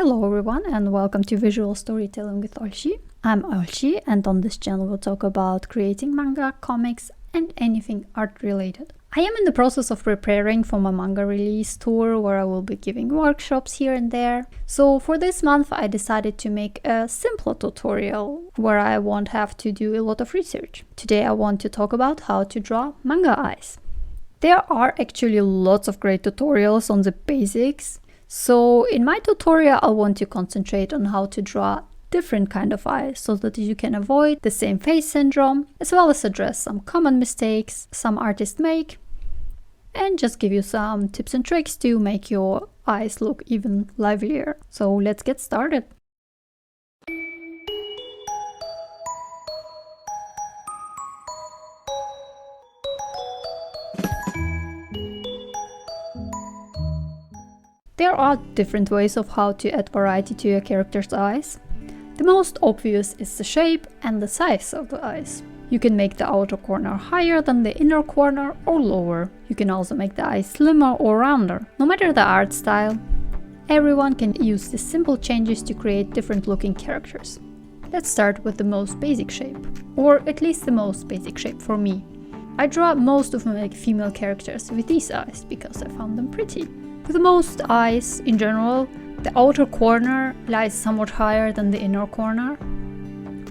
Hello everyone and welcome to Visual Storytelling with Olschi. I'm Olschi and on this channel we'll talk about creating manga, comics and anything art related. I am in the process of preparing for my manga release tour where I will be giving workshops here and there. So for this month I decided to make a simpler tutorial where I won't have to do a lot of research. Today I want to talk about how to draw manga eyes. There are actually lots of great tutorials on the basics. So in my tutorial I want to concentrate on how to draw different kind of eyes so that you can avoid the same face syndrome, as well as address some common mistakes some artists make and just give you some tips and tricks to make your eyes look even livelier. So let's get started. There are different ways of how to add variety to your character's eyes. The most obvious is the shape and the size of the eyes. You can make the outer corner higher than the inner corner or lower. You can also make the eyes slimmer or rounder. No matter the art style, everyone can use these simple changes to create different looking characters. Let's start with the most basic shape, or at least the most basic shape for me. I draw most of my female characters with these eyes because I found them pretty. With most eyes, in general, the outer corner lies somewhat higher than the inner corner,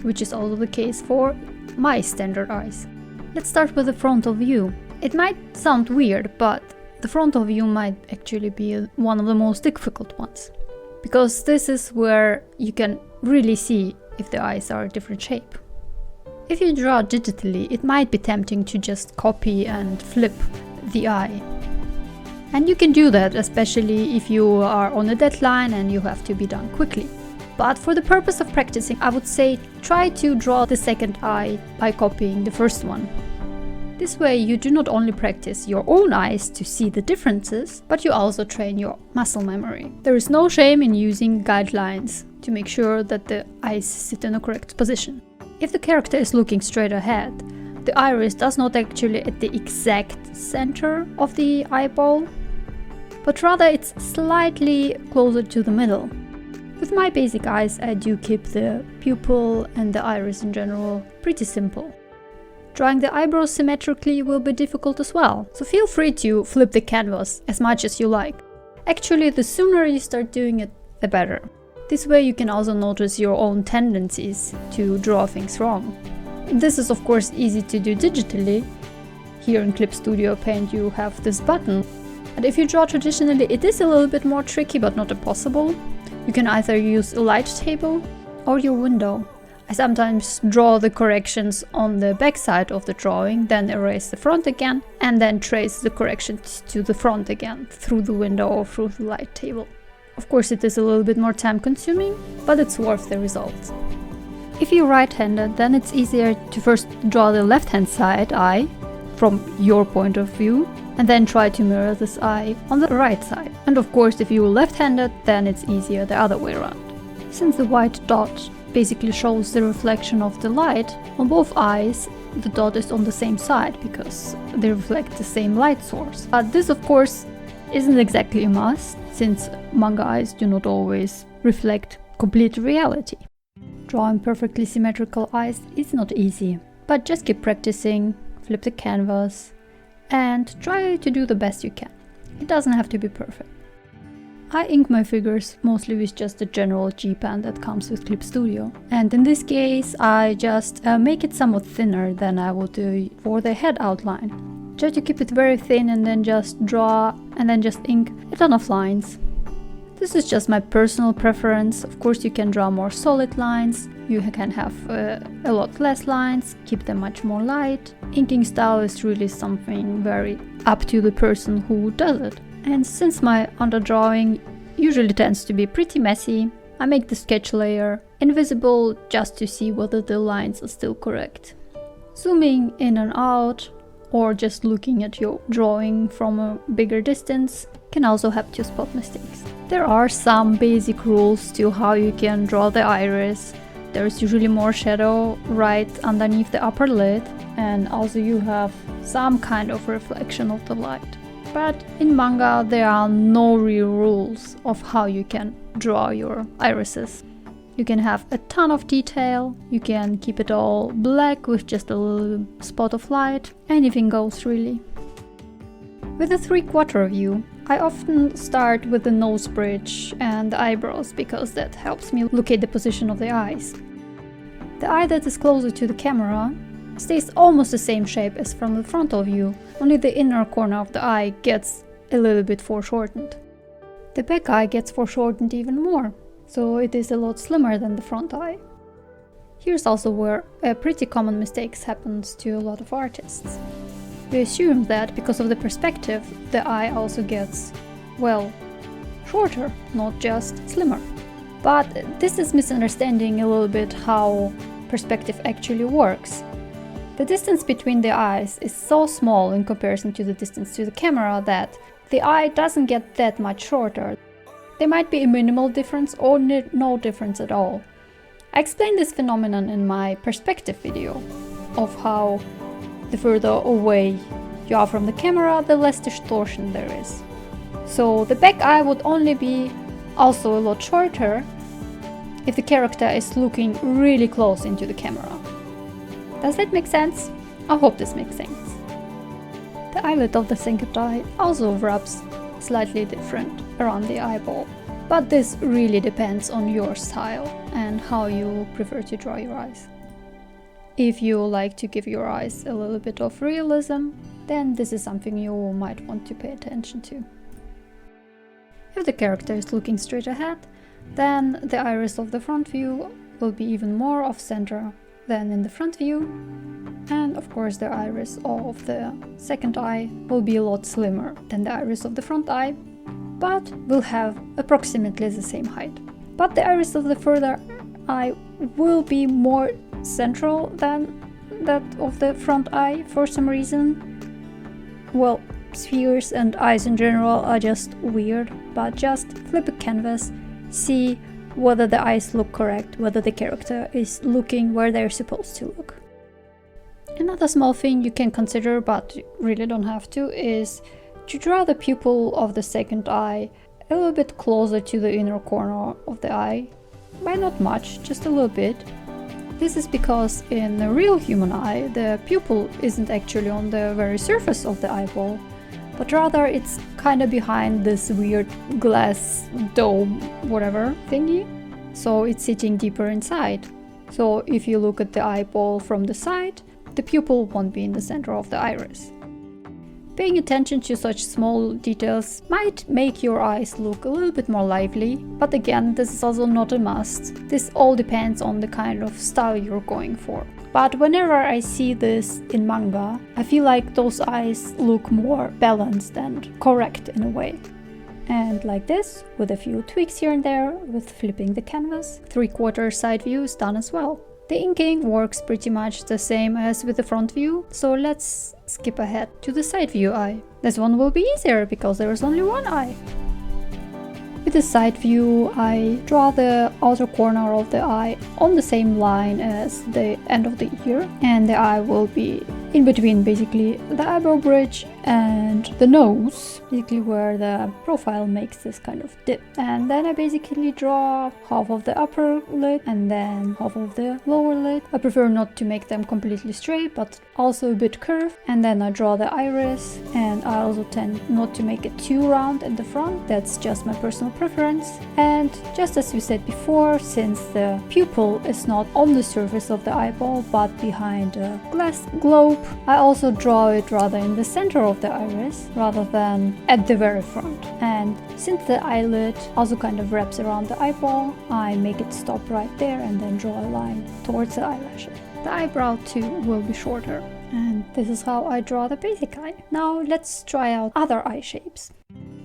which is also the case for my standard eyes. Let's start with the frontal view. It might sound weird, but the frontal view might actually be one of the most difficult ones, because this is where you can really see if the eyes are a different shape. If you draw digitally, it might be tempting to just copy and flip the eye. And you can do that, especially if you are on a deadline and you have to be done quickly. But for the purpose of practicing, I would say try to draw the second eye by copying the first one. This way you do not only practice your own eyes to see the differences, but you also train your muscle memory. There is no shame in using guidelines to make sure that the eyes sit in the correct position. If the character is looking straight ahead, the iris does not actually at the exact center of the eyeball, but rather it's slightly closer to the middle. With my basic eyes, I do keep the pupil and the iris in general pretty simple. Drawing the eyebrows symmetrically will be difficult as well, so feel free to flip the canvas as much as you like. Actually, the sooner you start doing it, the better. This way you can also notice your own tendencies to draw things wrong. This is of course easy to do digitally. Here in Clip Studio Paint you have this button. And if you draw traditionally, it is a little bit more tricky, but not impossible. You can either use a light table or your window. I sometimes draw the corrections on the back side of the drawing, then erase the front again, and then trace the corrections to the front again through the window or through the light table. Of course it is a little bit more time consuming, but it's worth the results. If you're right-handed, then it's easier to first draw the left-hand side eye from your point of view, and then try to mirror this eye on the right side. And of course, if you're left-handed, then it's easier the other way around. Since the white dot basically shows the reflection of the light on both eyes, the dot is on the same side because they reflect the same light source. But this of course isn't exactly a must, since manga eyes do not always reflect complete reality. Drawing perfectly symmetrical eyes is not easy, but just keep practicing, flip the canvas, and try to do the best you can. It doesn't have to be perfect. I ink my figures mostly with just a general G-pen that comes with Clip Studio. And in this case I just make it somewhat thinner than I would do for the head outline. Try to keep it very thin and then just draw and then just ink a ton of lines. This is just my personal preference. Of course you can draw more solid lines, you can have a lot less lines, keep them much more light. Inking style is really something very up to the person who does it. And since my underdrawing usually tends to be pretty messy, I make the sketch layer invisible just to see whether the lines are still correct. Zooming in and out, or just looking at your drawing from a bigger distance, can also help to spot mistakes. There are some basic rules to how you can draw the iris. There's usually more shadow right underneath the upper lid, and also you have some kind of reflection of the light. But in manga there are no real rules of how you can draw your irises. You can have a ton of detail, you can keep it all black with just a little spot of light, anything goes really. With the three-quarter view, I often start with the nose bridge and the eyebrows because that helps me locate the position of the eyes. The eye that is closer to the camera stays almost the same shape as from the frontal view, only the inner corner of the eye gets a little bit foreshortened. The back eye gets foreshortened even more, so it is a lot slimmer than the front eye. Here's also where a pretty common mistake happens to a lot of artists. We assume that because of the perspective, the eye also gets, well, shorter, not just slimmer. But this is misunderstanding a little bit how perspective actually works. The distance between the eyes is so small in comparison to the distance to the camera that the eye doesn't get that much shorter. There might be a minimal difference or no difference at all. I explained this phenomenon in my perspective video of how the further away you are from the camera, the less distortion there is. So the back eye would only be also a lot shorter if the character is looking really close into the camera. Does that make sense? I hope this makes sense. The eyelid of the second eye also wraps slightly different around the eyeball, but this really depends on your style and how you prefer to draw your eyes. If you like to give your eyes a little bit of realism, then this is something you might want to pay attention to. If the character is looking straight ahead, then the iris of the front view will be even more off-center than in the front view, and of course the iris of the second eye will be a lot slimmer than the iris of the front eye, but will have approximately the same height. But the iris of the further eye will be more central than that of the front eye for some reason. Well, spheres and eyes in general are just weird, but just flip a canvas, see whether the eyes look correct, whether the character is looking where they're supposed to look. Another small thing you can consider, but you really don't have to, is to draw the pupil of the second eye a little bit closer to the inner corner of the eye. By not much, just a little bit. This is because in the real human eye, the pupil isn't actually on the very surface of the eyeball, but rather it's kind of behind this weird glass dome, whatever thingy. So it's sitting deeper inside. So if you look at the eyeball from the side, the pupil won't be in the center of the iris. Paying attention to such small details might make your eyes look a little bit more lively, but again, this is also not a must. This all depends on the kind of style you're going for. But whenever I see this in manga, I feel like those eyes look more balanced and correct in a way. And like this, with a few tweaks here and there, with flipping the canvas, three-quarter side view is done as well. The inking works pretty much the same as with the front view, so let's skip ahead to the side view eye. This one will be easier because there is only one eye. With the side view, I draw the outer corner of the eye on the same line as the end of the ear, and the eye will be in between basically the eyebrow bridge and the nose, basically where the profile makes this kind of dip. And then I basically draw half of the upper lid and then half of the lower lid. I prefer not to make them completely straight, but also a bit curved. And then I draw the iris, and I also tend not to make it too round at the front. That's just my personal preference. And just as we said before, since the pupil is not on the surface of the eyeball but behind a glass globe, I also draw it rather in the center of the iris rather than at the very front. And since the eyelid also kind of wraps around the eyeball, I make it stop right there and then draw a line towards the eyelashes. The eyebrow too will be shorter. And this is how I draw the basic eye. Now let's try out other eye shapes.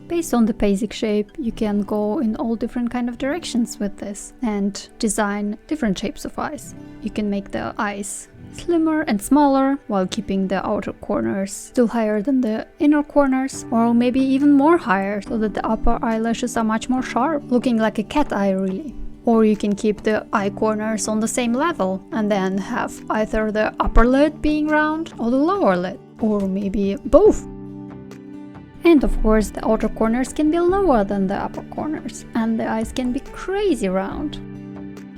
Based on the basic shape, you can go in all different kind of directions with this and design different shapes of eyes. You can make the eyes slimmer and smaller while keeping the outer corners still higher than the inner corners, or maybe even more higher so that the upper eyelashes are much more sharp, looking like a cat eye really. Or you can keep the eye corners on the same level and then have either the upper lid being round or the lower lid, or maybe both. And of course, the outer corners can be lower than the upper corners, and the eyes can be crazy round.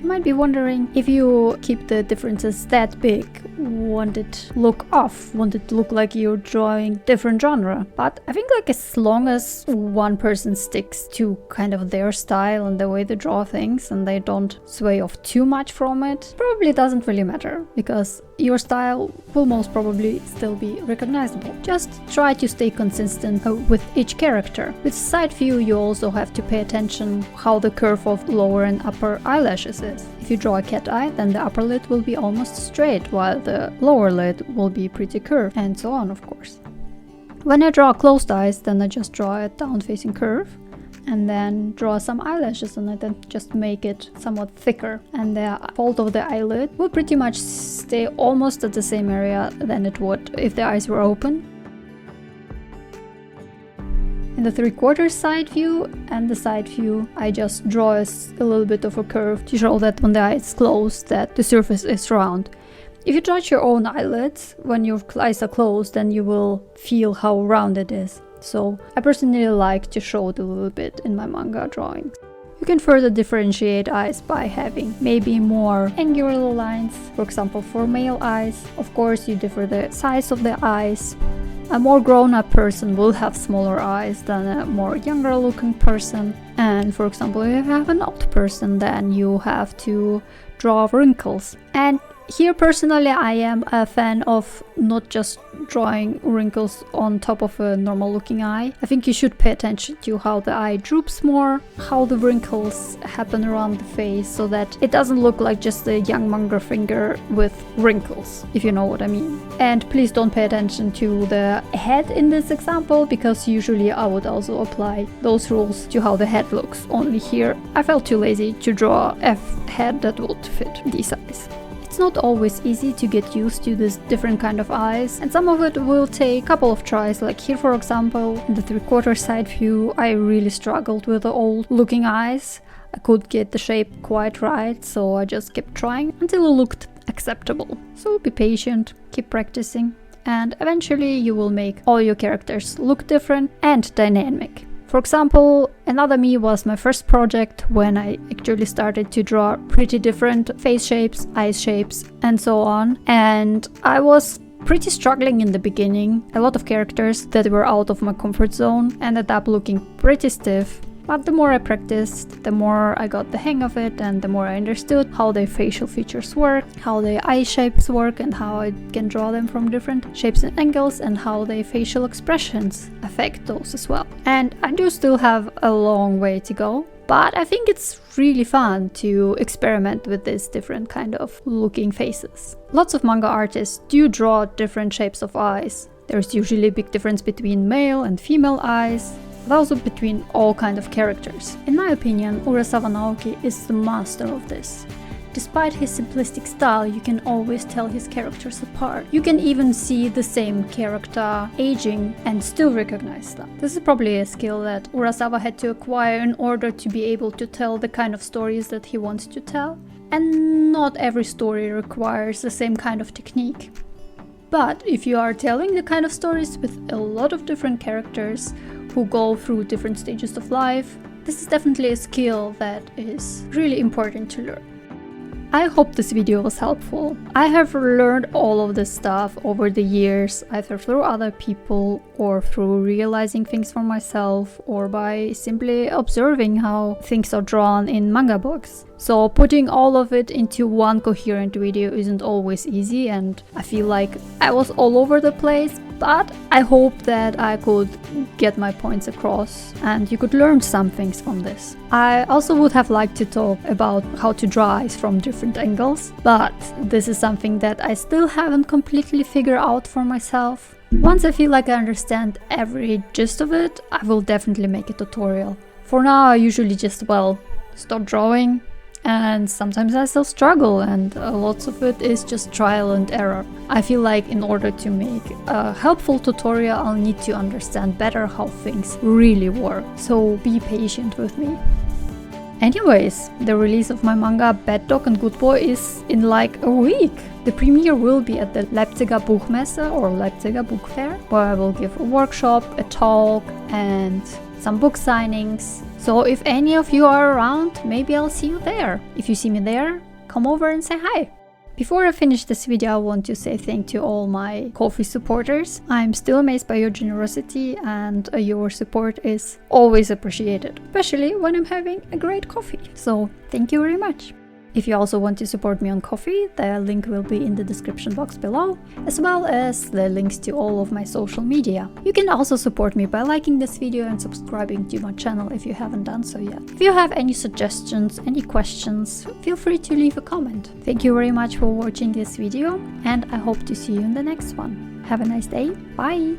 You might be wondering, if you keep the differences that big, won't it look off? Won't it look like you're drawing different genre? But I think like as long as one person sticks to kind of their style and the way they draw things and they don't sway off too much from it, probably doesn't really matter, because your style will most probably still be recognizable. Just try to stay consistent with each character. With side view, you also have to pay attention how the curve of lower and upper eyelashes is. If you draw a cat eye, then the upper lid will be almost straight, while the lower lid will be pretty curved, and so on, of course. When I draw closed eyes, then I just draw a down-facing curve, and then draw some eyelashes on it and just make it somewhat thicker. And the fold of the eyelid will pretty much stay almost at the same area than it would if the eyes were open. In the 3/4 side view and the side view, I just draw a little bit of a curve to show that when the eye is closed, that the surface is round. If you draw your own eyelids, when your eyes are closed, then you will feel how round it is. So I personally like to show it a little bit in my manga drawings. You can further differentiate eyes by having maybe more angular lines, for example for male eyes. Of course, you differ the size of the eyes. A more grown-up person will have smaller eyes than a more younger looking person. And for example, if you have an old person, then you have to draw wrinkles. And here personally I am a fan of not just drawing wrinkles on top of a normal looking eye. I think you should pay attention to how the eye droops more, how the wrinkles happen around the face, so that it doesn't look like just a young manga finger with wrinkles, if you know what I mean. And please don't pay attention to the head in this example, because usually I would also apply those rules to how the head looks. Only here I felt too lazy to draw a head that would fit these eyes. It's not always easy to get used to this different kind of eyes, and some of it will take a couple of tries. Like here, for example, in the 3/4 side view, I really struggled with the old looking eyes. I could get the shape quite right, so I just kept trying until it looked acceptable. So be patient, keep practicing, and eventually you will make all your characters look different and dynamic. For example, Another Me was my first project when I actually started to draw pretty different face shapes, eyes shapes, and so on. And I was pretty struggling in the beginning. A lot of characters that were out of my comfort zone ended up looking pretty stiff. But the more I practiced, the more I got the hang of it, and the more I understood how their facial features work, how their eye shapes work, and how I can draw them from different shapes and angles, and how their facial expressions affect those as well. And I do still have a long way to go, but I think it's really fun to experiment with these different kind of looking faces. Lots of manga artists do draw different shapes of eyes. There's usually a big difference between male and female eyes, but also between all kinds of characters. In my opinion, Urasawa Naoki is the master of this. Despite his simplistic style, you can always tell his characters apart. You can even see the same character aging and still recognize them. This is probably a skill that Urasawa had to acquire in order to be able to tell the kind of stories that he wants to tell. And not every story requires the same kind of technique. But if you are telling the kind of stories with a lot of different characters who go through different stages of life, this is definitely a skill that is really important to learn. I hope this video was helpful. I have learned all of this stuff over the years, either through other people or through realizing things for myself, or by simply observing how things are drawn in manga books. So putting all of it into one coherent video isn't always easy, and I feel like I was all over the place, but I hope that I could get my points across and you could learn some things from this. I also would have liked to talk about how to draw eyes from different angles, but this is something that I still haven't completely figured out for myself. Once I feel like I understand every gist of it, I will definitely make a tutorial. For now, I usually just, start drawing, and sometimes I still struggle, and lots of it is just trial and error. I feel like in order to make a helpful tutorial, I'll need to understand better how things really work, so be patient with me. Anyways, the release of my manga Bad Dog and Good Boy is in like a week. The premiere will be at the Leipziger Buchmesse or Leipziger Book Fair, where I will give a workshop, a talk and some book signings. So if any of you are around, maybe I'll see you there. If you see me there, come over and say hi. Before I finish this video, I want to say thank you to all my coffee supporters. I'm still amazed by your generosity and your support is always appreciated, especially when I'm having a great coffee. So thank you very much. If you also want to support me on Ko-fi, the link will be in the description box below, as well as the links to all of my social media. You can also support me by liking this video and subscribing to my channel if you haven't done so yet. If you have any suggestions, any questions, feel free to leave a comment. Thank you very much for watching this video, and I hope to see you in the next one. Have a nice day. Bye!